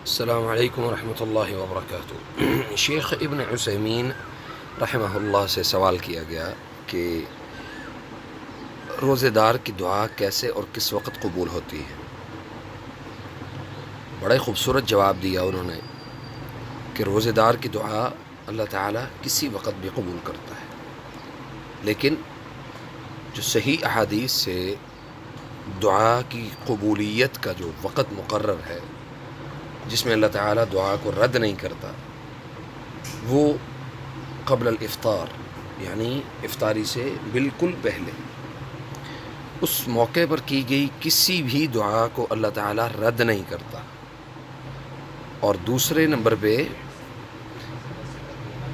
السلام علیکم ورحمۃ اللہ وبرکاتہ۔ شیخ ابن عثیمین رحمہ اللہ سے سوال کیا گیا کہ روزے دار کی دعا کیسے اور کس وقت قبول ہوتی ہے۔ بڑا ہی خوبصورت جواب دیا انہوں نے کہ روزے دار کی دعا اللہ تعالیٰ کسی وقت بھی قبول کرتا ہے، لیکن جو صحیح احادیث سے دعا کی قبولیت کا جو وقت مقرر ہے جس میں اللہ تعالیٰ دعا کو رد نہیں کرتا، وہ قبل الافطار یعنی افطاری سے بالکل پہلے اس موقع پر کی گئی کسی بھی دعا کو اللہ تعالیٰ رد نہیں کرتا۔ اور دوسرے نمبر پہ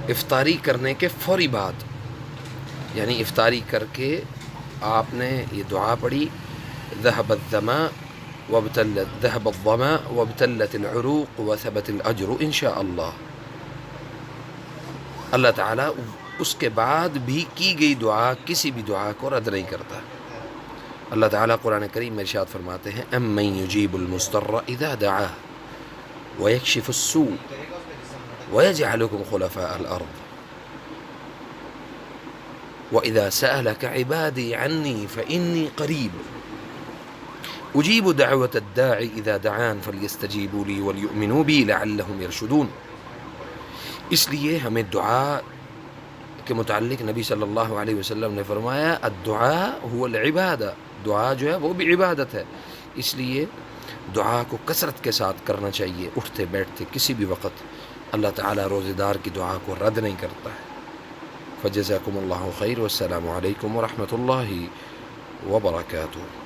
افطاری کرنے کے فوری بعد، یعنی افطاری کر کے آپ نے یہ دعا پڑھی، ذهب الظما وابتلت العروق وثبت الاجر ان شاء اللہ، اللہ تعالیٰ اس کے بعد بھی کی گئی دعا کسی بھی دعا کو رد نہیں کرتا۔ اللہ تعالیٰ قرآن کریم میں ارشاد فرماتے ہیں امن یجیب المضطر اذا دعاہ ویکشف السوء ویجعلکم خلفاء الارض وَإِذَا سَأَلَكَ عِبَادِي عَنِّي فَإِنِّي قَرِيبٌ أُجِيبُ دَعْوَةَ الدَّاعِ إِذَا دَعَانِ فَلْيَسْتَجِيبُوا لِي وَلْيُؤْمِنُوا بِي لَعَلَّهُمْ يَرْشُدُونَ۔ اس لیے ہمیں دعا کے متعلق نبی صلی اللہ علیہ وسلم نے فرمایا الدعاء هو العبادہ، دعا جو ہے وہ بھی عبادت ہے، اس لیے دعا کو کثرت کے ساتھ کرنا چاہیے، اٹھتے بیٹھتے کسی بھی وقت۔ اللہ تعالیٰ روزے دار کی دعا کو رد نہیں کرتا ہے۔ فجزاکم اللہ خیر والسلام علیکم ورحمۃ اللہ وبرکاتہ۔